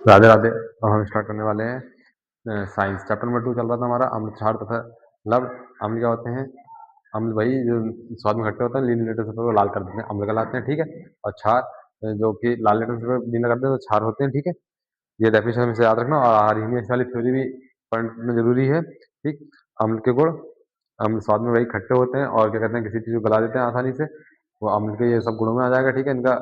राधे राधे। अब हम स्टार्ट करने वाले हैं साइंस चैप्टर नंबर 2 चल रहा था हमारा अम्ल क्षार तथा लवण। अम्ल क्या होते हैं? अम्ल वही जो स्वाद में खट्टे होते हैं, नीले लेटर से लाल कर देते हैं, अम्ल कहलाते हैं, ठीक है। और क्षार जो कि लाल लेटर से नीला करते हैं तो क्षार होते हैं, ठीक है। ये डेफिनेशन हमेशा याद रखना और आर्हीनियस वाली थ्योरी भी पढ़ना जरूरी है, ठीक। अम्ल के गुण, अम्ल स्वाद में वही खट्टे होते हैं और क्या कहते हैं किसी चीज को गला देते हैं आसानी से, वो अम्ल के ये सब गुणों में आ जाएगा, ठीक है। इनका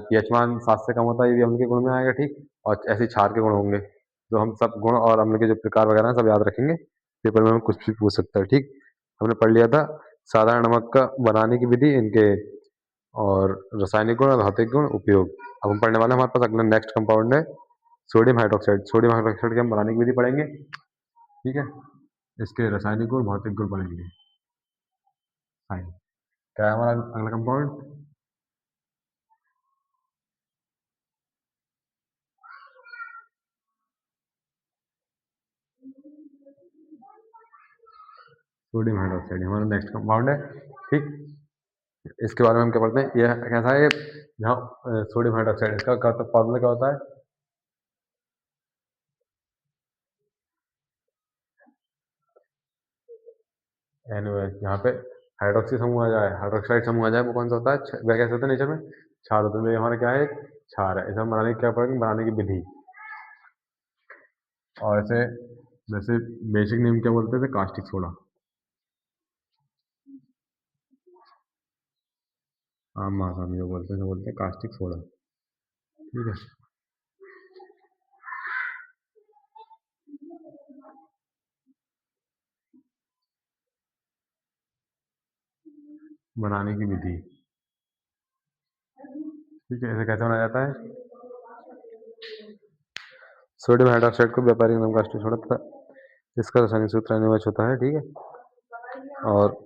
पीएच मान 7 से कम होता है, ये भी अम्ल के गुण में आएगा, ठीक। और ऐसे ही क्षार के गुण होंगे, तो हम सब गुण और अम्ल के जो प्रकार वगैरह हैं सब याद रखेंगे, पेपर में हमें कुछ भी पूछ सकता है, ठीक। हमने पढ़ लिया था साधारण नमक का बनाने की विधि, इनके और रासायनिक गुण और भौतिक गुण उपयोग। अब हम पढ़ने वाले हैं, हमारे पास अगला नेक्स्ट कंपाउंड है सोडियम हाइड्रोक्साइड। सोडियम हाइड्रोक्साइड की हम बनाने की विधि पढ़ेंगे, ठीक है। इसके रासायनिक गुण भौतिक गुण पढ़ेंगे। फाइन। क्या है हमारा अगला कंपाउंड? सोडियम हाइड्रोक्साइड हमारा नेक्स्ट कंपाउंड है, ठीक। इसके बारे में हम क्या पढ़ते हैं, यह कैसा है? जहाँ सोडियम हाइड्रोक्साइड, इसका फॉर्मूला क्या होता है? NaOH। यहाँ पे हाइड्रोक्सी समूह आ जाए, हाइड्रोक्साइड समूह आ जाए, वो कौन सा होता है? वह कैसे होता है नेचर में? क्षार होता है। तो ये हमारा क्या है? एक क्षार है। इसे हम बनाने की क्या पढ़ेंगे? बनाने की विधि। और ऐसे जैसे बेसिक नेम क्या बोलते थे? Caustic soda. आम भाषा में जो बोलते हैं बोलते हैं कास्टिक सोडा, ठीक है। बनाने की विधि, ठीक है। इसे कैसे बनाया जाता है? सोडियम हाइड्रोक्साइड को व्यापारिक नाम कास्टिक सोडा तथा इसका रासायनिक सूत्र NaOH होता है, ठीक है। और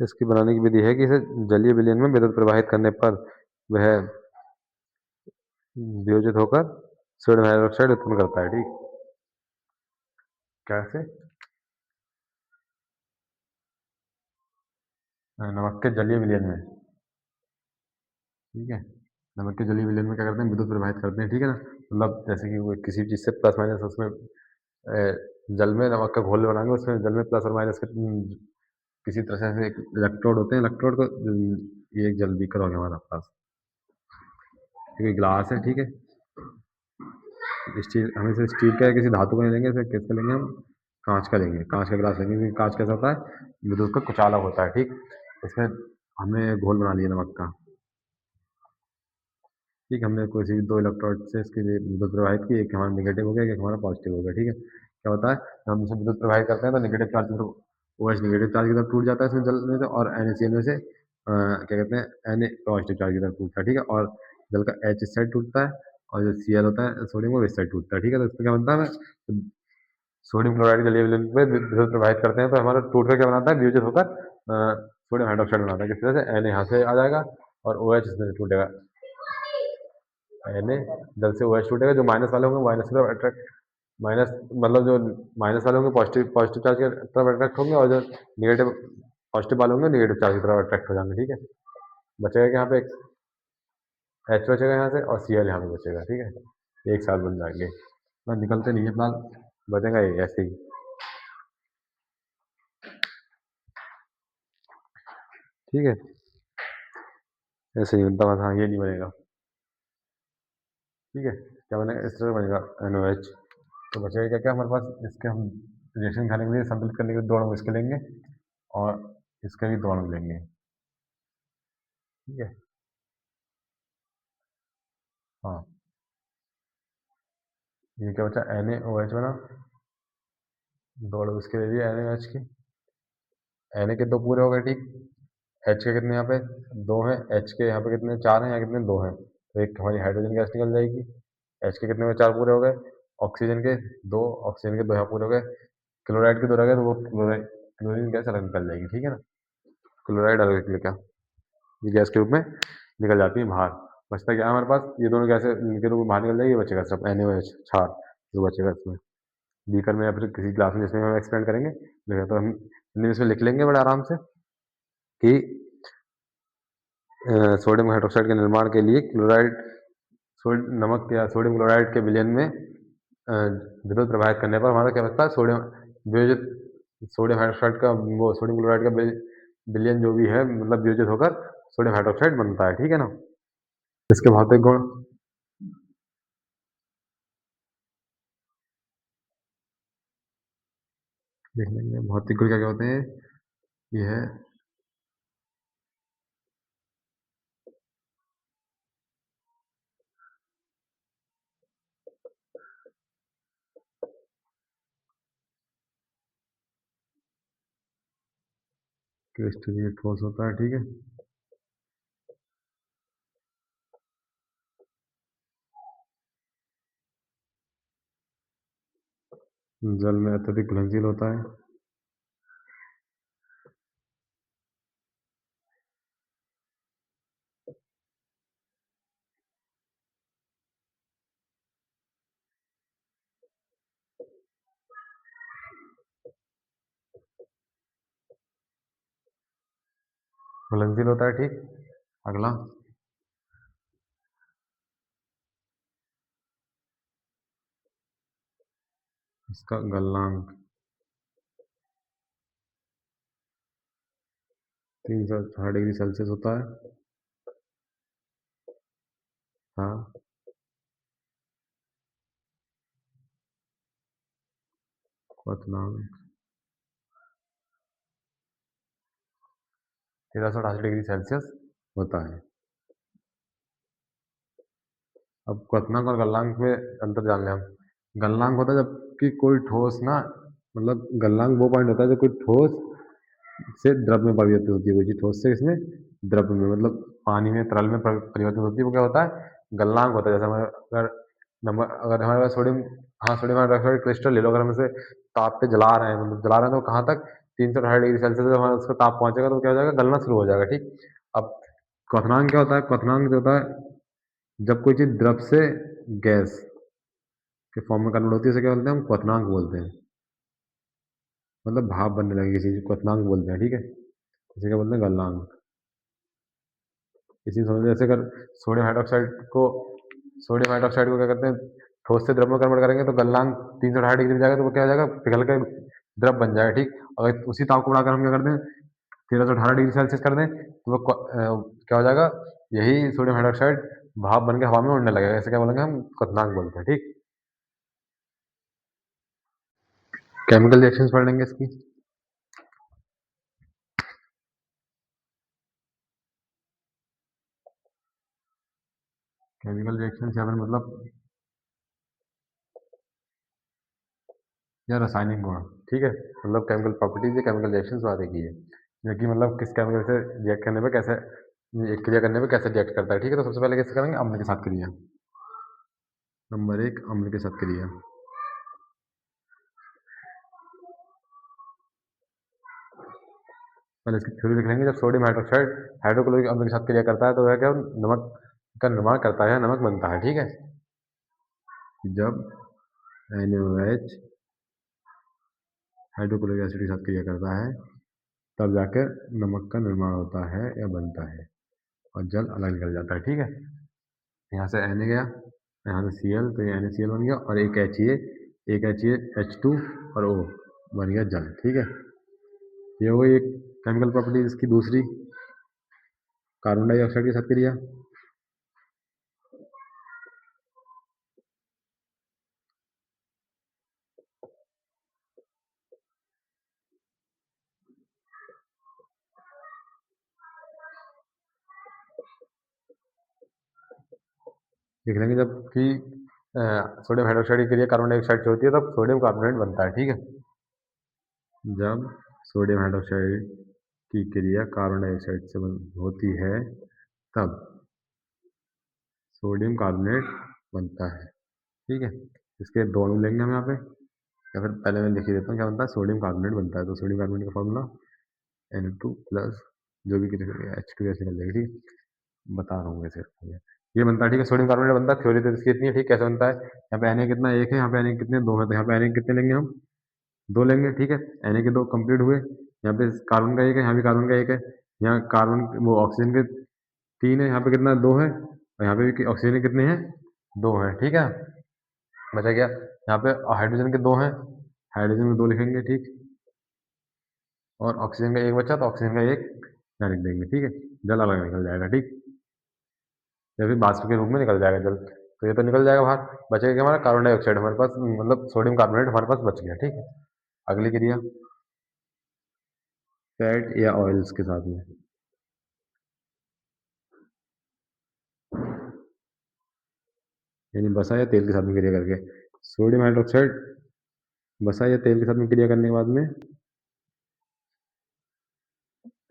इसकी बनाने की विधि है कि इसे जलीय विलयन में विद्युत प्रवाहित करने पर वह वियोजित होकर सोडियम हाइड्रोक्साइड उत्पन्न करता है, ठीक। कैसे? नमक के जलीय विलयन में, ठीक है। नमक के जलीय विलयन में क्या करते हैं? विद्युत प्रवाहित करते हैं, ठीक है ना। मतलब जैसे कि वो किसी चीज से प्लस माइनस उसमें जल में नमक का घोल बनाएंगे, उसमें जल में प्लस और माइनस के किसी तरह से एक इलेक्ट्रोड होते हैं, इलेक्ट्रोड को ये एक जल बीकर हो गया हमारे पास, ठीक है। ग्लास है, ठीक है। स्टील, हमें से स्टील का या किसी धातु का नहीं लेंगे, इसे किसका लेंगे हम? कांच का लेंगे, कांच का गिलास लेंगे, क्योंकि कांच कैसा होता है? विद्युत का कुचालक होता है, ठीक। इसमें हमने घोल बना लिया नमक का, ठीक। हमने कोई सी दो इलेक्ट्रोड से इसके लिए विद्युत प्रवाहित की, एक हमारा निगेटिव हो गया, एक हमारा पॉजिटिव हो गया, ठीक है। क्या होता है? जब हम इसे विद्युत प्रवाहित करते हैं तो निगेटिव चार्ज की तरफ, OH निगेटिव चार्ज की तरफ टूट जाता है इसमें जल में से, और NaCl में से क्या कहते हैं, Na पॉजिटिव चार्ज की तरफ टूटता है, ठीक है। और जल का H इस साइड टूटता है और जो Cl होता है सोडियम वो इस साइड टूटता है, ठीक है। तो इसमें क्या बनता है? सोडियम क्लोराइड जलीय विलयन में विद्युत प्रवाहित करते हैं तो हमारा टूट कर क्या बनाता है? वियोजित होकर सोडियम हाइड्रोक्साइड बनाता है। किस तरह से? Na यहाँ से आ जाएगा और OH इसमें से टूटेगा। Na जल से OH टूटेगा, जो माइनस वाले होंगे माइनस की तरफ अट्रैक्ट, माइनस मतलब जो माइनस वाले होंगे पॉजिटिव पॉजिटिव चार्ज की तरफ अट्रैक्ट होंगे, और जो निगेटिव पॉजिटिव वाले होंगे निगेटिव चार्ज की तरफ अट्रैक्ट हो जाएंगे, ठीक है। बचेगा कि यहाँ पे H बचेगा यहाँ से और Cl यहाँ पे बचेगा, ठीक है। एक साथ बन जाएंगे, बस निकलते नहीं है फिलहाल, बचेगा ये ऐसे ही, ठीक है। ऐसे ही बनता है, हाँ ये नहीं बनेगा, ठीक है। क्या बनेगा? इस तरह बनेगा NaOH। तो बचेगा क्या क्या हमारे पास? इसके हम रिएक्शन खाने के लिए संतुलित करने के लिए दो अणु इसके लेंगे और इसके भी दो अणु लेंगे, ठीक है। हाँ, ये क्या बचा? NaOH बना, दो अणु इसके ले लिए NaOH के, Na के दो पूरे हो गए, ठीक। H के कितने यहाँ पे? दो हैं। H के यहाँ पे कितने? चार हैं, यहाँ कितने? दो हैं। तो एक हमारी हाइड्रोजन गैस निकल जाएगी। H के कितने में? चार पूरे हो गए। ऑक्सीजन के दो, ऑक्सीजन के दो यहाँ पूरे हो गए। क्लोराइड के दो रह गए, तो वो क्लोराइड क्लोरीन गैस अलग निकल जाएगी, ठीक है ना। क्लोराइड अलग निकल क्या, ये गैस के रूप में निकल जाती है बाहर। बचता क्या है हमारे पास, ये दोनों गैसें इनके दोनों बाहर निकल जाएगी, ये बचेगा सिर्फ NaOH क्षार जो बचेगा इसमें बीकर में या फिर किसी ग्लास में जिसमें हम एक्सपेरिमेंट करेंगे। देखो तो हम हिंदी में इसमें लिख लेंगे बड़े आराम से कि सोडियम हाइड्रोक्साइड के निर्माण के लिए क्लोराइड नमक या सोडियम क्लोराइड के विलयन में विद्युत प्रवाहित करने पर हमारा क्या बचता है, सोडियम वियोजित सोडियम हाइड्रोक्साइड का वो सोडियम क्लोराइड का विलयन जो भी है मतलब वियोजित होकर सोडियम हाइड्रोक्साइड बनता है, ठीक है ना। इसके भौतिक गुण देख लेंगे, भौतिक गुण क्या क्या होते हैं। ये है क्रिस्टलीय ठोस होता है, ठीक है। जल में अत्यधिक घुलनशील होता है। घुलनशील होता है, ठीक। अगला इसका गलनांक 360 डिग्री सेल्सियस होता है। हाँ, क्वथनांक 1388 डिग्री सेल्सियस होता है। अब क्वथनांक और गलनांक में अंतर जान लें हम। गलनांक होता है जबकि कोई ठोस ना, मतलब गलनांक वो पॉइंट होता है जब कोई ठोस से द्रव में परिवर्तित होती है, कोई चीज ठोस से इसमें द्रव में मतलब पानी में तरल में परिवर्तित होती है, वो क्या होता है, गलनांक होता है। जैसे हमारे अगर नमक, अगर हमारे पास सोडियम, हाँ सोडियम हाइड्रोक्साइड क्रिस्टल ले लो, अगर हम इसे ताप पे जला रहे हैं, मतलब जला रहे हैं तो कहाँ तक, 360 डिग्री सेल्सियस जब हमारा उसका ताप पहुंचेगा तो क्या हो जाएगा, गलना शुरू हो जाएगा, ठीक। अब क्वथनांक क्या होता है, क्वथनांक जो होता है जब कोई चीज द्रव से गैस के फॉर्म में कन्वर्ट होती है, उसे क्या बोलते हैं, हम क्वथनांक बोलते हैं। मतलब भाप बनने लगे किसी चीज, क्वथनांक बोलते हैं, ठीक है। इसे क्या बोलते हैं, गलनांक। इसी समझ, जैसे अगर सोडियम हाइड्रोक्साइड को क्या करते हैं, ठोस से द्रव में कन्वर्ट करेंगे तो गलनांक 360 डिग्री में जाएगा, तो वो क्या हो जाएगा, पिघल के द्रव बन जाएगा, ठीक। अगर उसी ताप को बढ़ाकर हम क्या करते हैं, 1318 डिग्री सेल्सियस कर दें तो वो क्या हो जाएगा, यही सोडियम हाइड्रोक्साइड भाप बन के हवा में उड़ने लगेगा। ऐसे क्या बोलेंगे, हम क्वथनांक बोलते हैं, ठीक। केमिकल रिएक्शंस पढ़ लेंगे इसकी। केमिकल रिएक्शंस या फिर मतलब या रासायनिक गुण, ठीक है, मतलब केमिकल प्रॉपर्टीज या केमिकल रिएक्शंस बात की है, जो कि मतलब किस केमिकल से रिएक्ट करने पे कैसे, एक क्रिया करने पे कैसे रिएक्ट करता है, ठीक है। तो सबसे पहले कैसे करेंगे, अम्ल के साथ क्रिया। नंबर एक, अम्ल के साथ क्रिया। पहले इसकी थ्योरी लिख लेंगे। जब सोडियम हाइड्रोक्साइड हाइड्रोक्लोरिक अम्ल के साथ क्रिया करता है तो वह क्या नमक का निर्माण करता है, नमक बनता है, ठीक है। जब NaOH हाइड्रोक्लोरिक एसिड के साथ क्रिया करता है तब जाकर नमक का निर्माण होता है या बनता है और जल अलग निकल जाता है, ठीक है। यहाँ से Na गया, यहाँ से Cl, तो ये NaCl बन गया और एक Ha, एक H2 और O बन गया जल, ठीक है। ये हो गई एक केमिकल प्रॉपर्टी। इसकी दूसरी, कार्बन डाइऑक्साइड के साथ क्रिया। देख लेंगे जबकि सोडियम हाइड्रोक्साइड की क्रिया कार्बन डाइऑक्साइड से होती है तब सोडियम कार्बोनेट बनता है, ठीक है। जब सोडियम हाइड्रोक्साइड की क्रिया कार्बन डाइऑक्साइड से होती है तब सोडियम कार्बोनेट बनता है, ठीक है। इसके दो अणु लेंगे हम यहाँ पे, या फिर पहले मैं लिख ही देता हूँ क्या बनता है, सोडियम कार्बोनेट बनता है। तो सोडियम कार्बोनेट का फॉर्मूला Na2 प्लस जो भी H2 गैस निकल जाएगी, ठीक, बता रहा हूँ कैसे। ये बनता है, ठीक है, सोडियम कार्बोनेट बनता है। थ्योरी तो इसकी इतनी है, ठीक, कैसे बनता है? यहाँ पे Na कितना, एक है, यहाँ पे Na कितने, दो है, तो यहाँ पे Na कितने लेंगे हम? दो लेंगे, ठीक है। Na के दो कंप्लीट हुए। यहाँ पे कार्बन का एक है, यहाँ भी कार्बन का एक है। यहाँ कार्बन वो ऑक्सीजन के तीन है, यहाँ पे कितना, दो है, और यहाँ पे भी ऑक्सीजन के कितने हैं? दो हैं, ठीक है। बचा क्या? यहाँ पे हाइड्रोजन के दो हैं, हाइड्रोजन के दो लिखेंगे, ठीक। और ऑक्सीजन का एक बचा, तो ऑक्सीजन का एक यहाँ लिख देंगे, ठीक है। जल अलग निकल जाएगा, ठीक। या फिर वाष्प के रूप में निकल जाएगा जल, तो ये तो निकल जाएगा बाहर। बचेगा क्या हमारा? कार्बन डाइऑक्साइड हमारे पास, मतलब सोडियम कार्बोनेट हमारे पास बच गया, ठीक है। अगली क्रिया, फैट या ऑयल्स के साथ में, यानी बसा या तेल के साथ में क्रिया करके, सोडियम हाइड्रोक्साइड बसा या तेल के साथ में क्रिया करने के बाद में,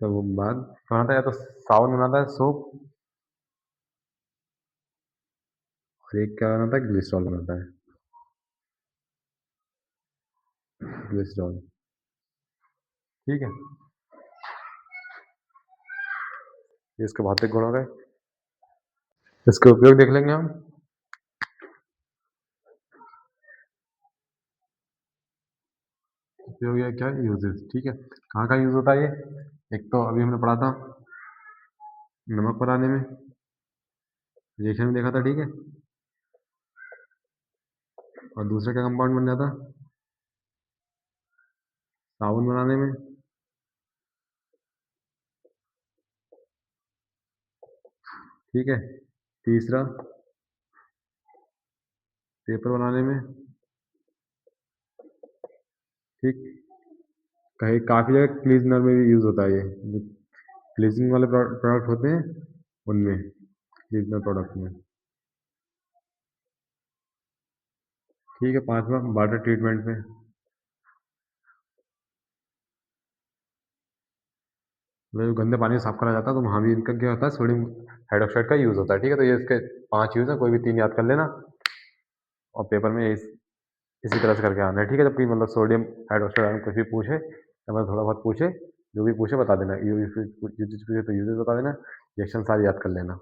तो वो बाद क्या बनाता है? या तो साबुन बनाता है, सोप, और एक क्या बनाता है? ग्लिसरॉल बनाता है, ग्लिसरॉल, ठीक है। ये इसके भौतिक गुण हो गए। इसके उपयोग देख लेंगे हम। उपयोग या क्या यूजेस, ठीक है। कहाँ कहाँ यूज होता है ये? एक तो अभी हमने पढ़ा था नमक बनाने में, रिएक्शन में देखा था, ठीक है। और दूसरा क्या कंपाउंड बन जाता? साबुन बनाने में, ठीक है। तीसरा पेपर बनाने में, ठीक। कहीं काफ़ी जगह क्लीजनर में भी यूज़ होता है ये, जो क्लीजिंग वाले प्रोडक्ट होते हैं उनमें, क्लीजनर प्रोडक्ट में, ठीक है। पांचवा वाटर ट्रीटमेंट में, मतलब जो गंदे पानी से साफ करा जाता है तो वहाँ भी इनका क्या होता है? सोडियम हाइड्रोक्साइड का यूज़ होता है, ठीक है। तो ये इसके पांच यूज़ है, कोई भी तीन याद कर लेना, और पेपर में इसी तरह से करके आना है, ठीक है। जब कोई मतलब सोडियम हाइड्रोक्साइड में कुछ भी पूछे या मतलब थोड़ा बहुत पूछे, जो भी पूछे बता देना, यूजेस पूछे तो यूजेस बता देना, रिएक्शन सारी याद कर लेना।